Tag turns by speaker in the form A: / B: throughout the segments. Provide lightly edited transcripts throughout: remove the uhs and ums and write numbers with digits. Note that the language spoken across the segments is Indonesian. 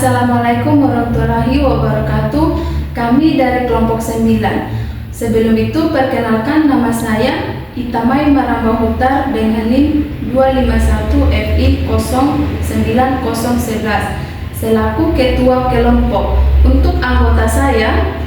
A: Assalamualaikum warahmatullahi wabarakatuh. Kami dari kelompok 9. Sebelum itu perkenalkan, nama saya Itamai Maramba Hutar dengan NIM 251 FI 09011 selaku ketua kelompok. Untuk anggota saya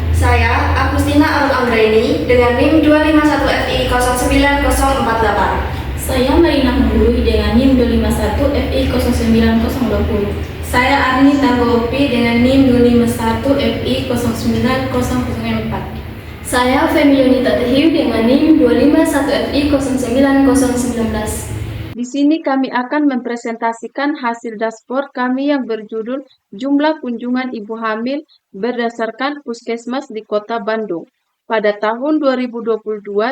B: Agustina Arul Anggraini dengan NIM 251 FI 09048.
C: Saya Marina Mului dengan NIM 251 FI 09020.
D: Saya Arni Tagopi dengan NIM 251 FI 09004.
E: Saya Femilionita Tehiu dengan NIM 251 FI 09019.
A: Di sini kami akan mempresentasikan hasil dashboard kami yang berjudul Jumlah Kunjungan Ibu Hamil berdasarkan Puskesmas di Kota Bandung pada tahun 2022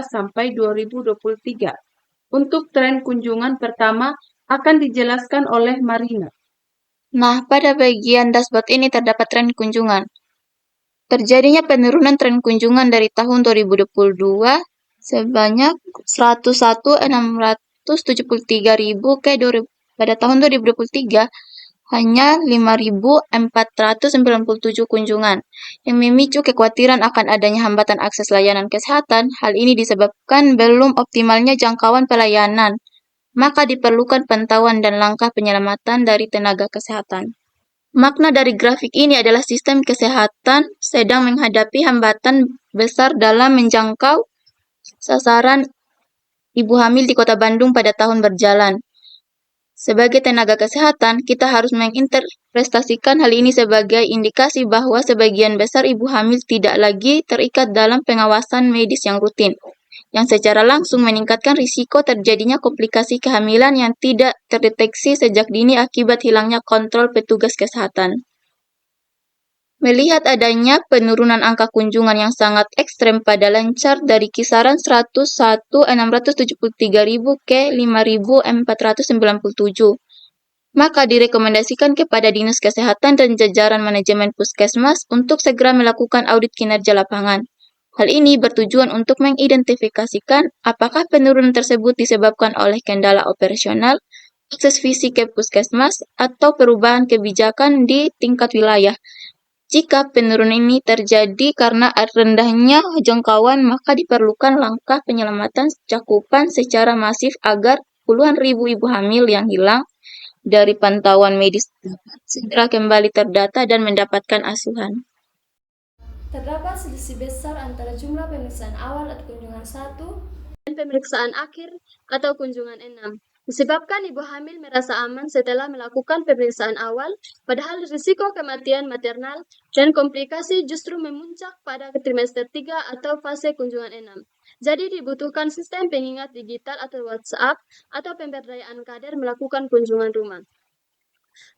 A: sampai 2023. Untuk tren kunjungan pertama akan dijelaskan oleh Marina.
C: Nah, pada bagian dashboard ini terdapat tren kunjungan. Terjadinya penurunan tren kunjungan dari tahun 2022 sebanyak 101.673.000 pada tahun 2023 hanya 5.497 kunjungan, yang memicu kekhawatiran akan adanya hambatan akses layanan kesehatan. Hal ini disebabkan belum optimalnya jangkauan pelayanan, maka diperlukan pantauan dan langkah penyelamatan dari tenaga kesehatan. Makna dari grafik ini adalah sistem kesehatan sedang menghadapi hambatan besar dalam menjangkau sasaran ibu hamil di Kota Bandung pada tahun berjalan. Sebagai tenaga kesehatan, kita harus menginterpretasikan hal ini sebagai indikasi bahwa sebagian besar ibu hamil tidak lagi terikat dalam pengawasan medis yang rutin, yang secara langsung meningkatkan risiko terjadinya komplikasi kehamilan yang tidak terdeteksi sejak dini akibat hilangnya kontrol petugas kesehatan. Melihat adanya penurunan angka kunjungan yang sangat ekstrem pada lancar dari kisaran 101.673.000 ke 5.497, maka direkomendasikan kepada Dinas Kesehatan dan jajaran manajemen puskesmas untuk segera melakukan audit kinerja lapangan. Hal ini bertujuan untuk mengidentifikasikan apakah penurunan tersebut disebabkan oleh kendala operasional, akses fisik ke puskesmas, atau perubahan kebijakan di tingkat wilayah. Jika penurunan ini terjadi karena rendahnya jangkauan, maka diperlukan langkah penyelamatan cakupan secara masif agar puluhan ribu ibu hamil yang hilang dari pantauan medis dapat segera kembali terdata dan mendapatkan asuhan.
E: Terdapat selisih besar antara jumlah pemeriksaan awal atau kunjungan 1 dan pemeriksaan akhir atau kunjungan 6. Disebabkan ibu hamil merasa aman setelah melakukan pemeriksaan awal, padahal risiko kematian maternal dan komplikasi justru memuncak pada trimester 3 atau fase kunjungan 6. Jadi dibutuhkan sistem pengingat digital atau WhatsApp atau pemberdayaan kader melakukan kunjungan rumah.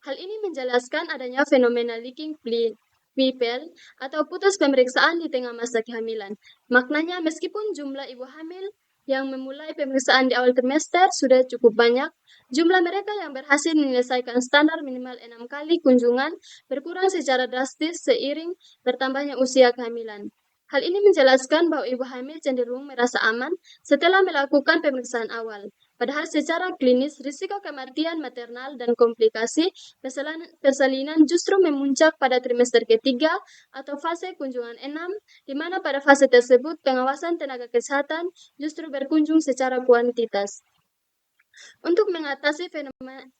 E: Hal ini menjelaskan adanya fenomena leaking people atau putus pemeriksaan di tengah masa kehamilan. Maknanya meskipun jumlah ibu hamil yang memulai pemeriksaan di awal trimester sudah cukup banyak, jumlah mereka yang berhasil menyelesaikan standar minimal 6 kali kunjungan berkurang secara drastis seiring bertambahnya usia kehamilan. Hal ini menjelaskan bahwa ibu hamil cenderung merasa aman setelah melakukan pemeriksaan awal. Padahal secara klinis, risiko kematian maternal dan komplikasi persalinan justru memuncak pada trimester ketiga atau fase kunjungan 6, di mana pada fase tersebut pengawasan tenaga kesehatan justru berkunjung secara kuantitas. Untuk mengatasi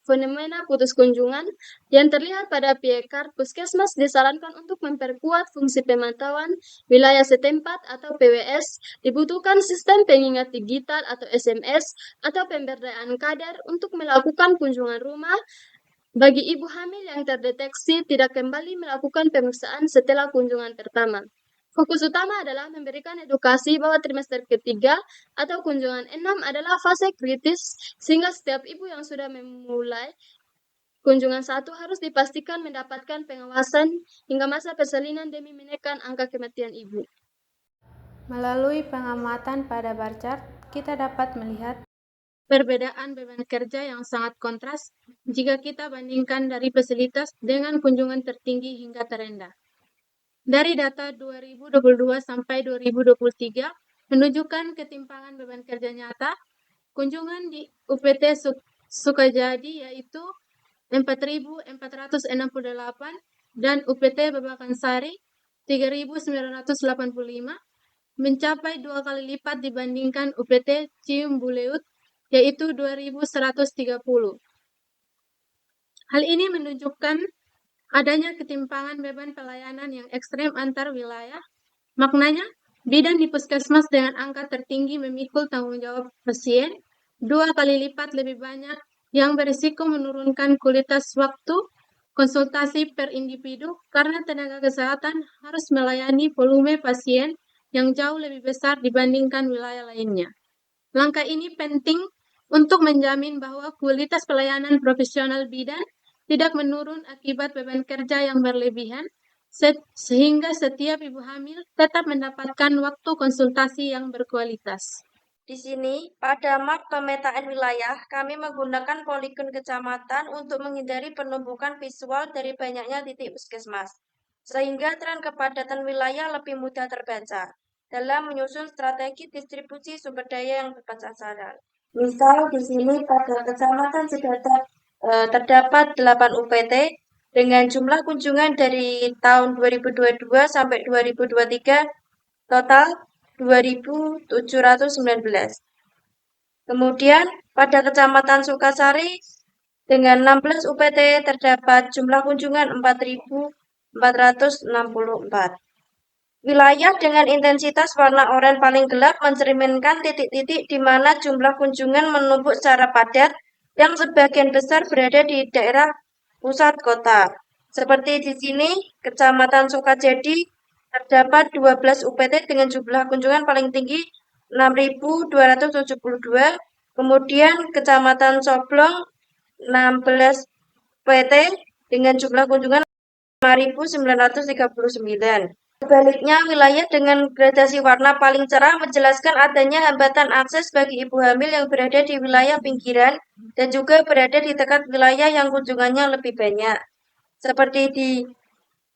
E: fenomena putus kunjungan yang terlihat pada PIEKAR, puskesmas disarankan untuk memperkuat fungsi pemantauan wilayah setempat atau PWS, dibutuhkan sistem pengingat digital atau SMS atau pemberdayaan kader untuk melakukan kunjungan rumah bagi ibu hamil yang terdeteksi tidak kembali melakukan pemeriksaan setelah kunjungan pertama. Fokus utama adalah memberikan edukasi bahwa trimester ketiga atau kunjungan 6 adalah fase kritis, sehingga setiap ibu yang sudah memulai kunjungan 1 harus dipastikan mendapatkan pengawasan hingga masa persalinan demi menekan angka kematian ibu.
D: Melalui pengamatan pada bar chart, kita dapat melihat
F: perbedaan beban kerja yang sangat kontras jika kita bandingkan dari fasilitas dengan kunjungan tertinggi hingga terendah. Dari data 2022 sampai 2023 menunjukkan ketimpangan beban kerja nyata. Kunjungan di UPT Sukajadi yaitu 4.468 dan UPT Babakan Sari 3.985 mencapai 2 kali lipat dibandingkan UPT Cium Buleut yaitu 2.130. Hal ini menunjukkan adanya ketimpangan beban pelayanan yang ekstrem antar wilayah. Maknanya, bidan di puskesmas dengan angka tertinggi memikul tanggung jawab pasien 2 kali lipat lebih banyak yang berisiko menurunkan kualitas waktu konsultasi per individu karena tenaga kesehatan harus melayani volume pasien yang jauh lebih besar dibandingkan wilayah lainnya. Langkah ini penting untuk menjamin bahwa kualitas pelayanan profesional bidan tidak menurun akibat beban kerja yang berlebihan, sehingga setiap ibu hamil tetap mendapatkan waktu konsultasi yang berkualitas.
B: Di sini, pada map pemetaan wilayah, kami menggunakan poligon kecamatan untuk menghindari penumpukan visual dari banyaknya titik puskesmas, sehingga tren kepadatan wilayah lebih mudah terbaca dalam menyusun strategi distribusi sumber daya yang tepat sasaran. Misal di sini pada kecamatan Cibadak terdapat 8 UPT dengan jumlah kunjungan dari tahun 2022 sampai 2023 total 2.719. Kemudian pada Kecamatan Sukasari dengan 16 UPT terdapat jumlah kunjungan 4.464. Wilayah dengan intensitas warna oranye paling gelap mencerminkan titik-titik di mana jumlah kunjungan menumpuk secara padat yang sebagian besar berada di daerah pusat kota. Seperti di sini, Kecamatan Sukajadi terdapat 12 UPT dengan jumlah kunjungan paling tinggi 6.272. Kemudian Kecamatan Soblong 16 UPT dengan jumlah kunjungan 5.939. Sebaliknya, wilayah dengan gradasi warna paling cerah menjelaskan adanya hambatan akses bagi ibu hamil yang berada di wilayah pinggiran dan juga berada di dekat wilayah yang kunjungannya lebih banyak. Seperti di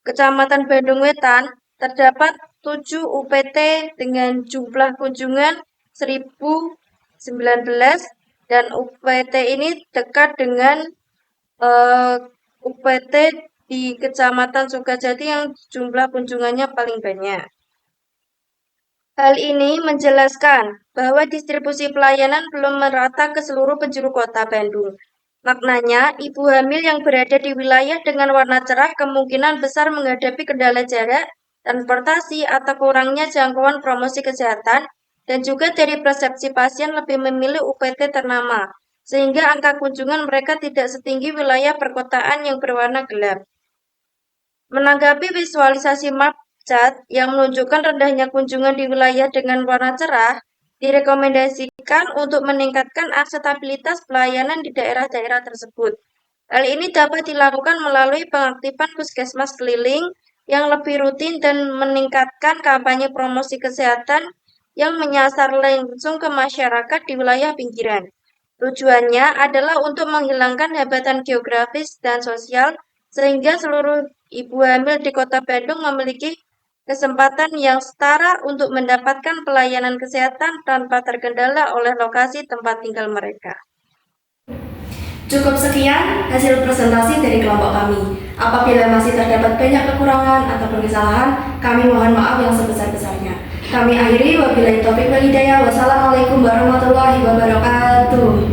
B: Kecamatan Bandung Wetan, terdapat 7 UPT dengan jumlah kunjungan 1.019 dan UPT ini dekat dengan UPT di Kecamatan Sukajadi yang jumlah kunjungannya paling banyak. Hal ini menjelaskan bahwa distribusi pelayanan belum merata ke seluruh penjuru kota Bandung. Maknanya, ibu hamil yang berada di wilayah dengan warna cerah kemungkinan besar menghadapi kendala jarak, transportasi, atau kurangnya jangkauan promosi kesehatan, dan juga dari persepsi pasien lebih memilih UPT ternama, sehingga angka kunjungan mereka tidak setinggi wilayah perkotaan yang berwarna gelap. Menanggapi visualisasi map cat yang menunjukkan rendahnya kunjungan di wilayah dengan warna cerah, direkomendasikan untuk meningkatkan akseptabilitas pelayanan di daerah-daerah tersebut. Hal ini dapat dilakukan melalui pengaktifan puskesmas keliling yang lebih rutin dan meningkatkan kampanye promosi kesehatan yang menyasar langsung ke masyarakat di wilayah pinggiran. Tujuannya adalah untuk menghilangkan hambatan geografis dan sosial sehingga seluruh ibu hamil di Kota Bandung memiliki kesempatan yang setara untuk mendapatkan pelayanan kesehatan tanpa terkendala oleh lokasi tempat tinggal mereka.
G: Cukup sekian hasil presentasi dari kelompok kami. Apabila masih terdapat banyak kekurangan ataupun kesalahan, kami mohon maaf yang sebesar-besarnya. Kami akhiri, wabillahi taufiq wal hidayah. Wassalamualaikum warahmatullahi wabarakatuh.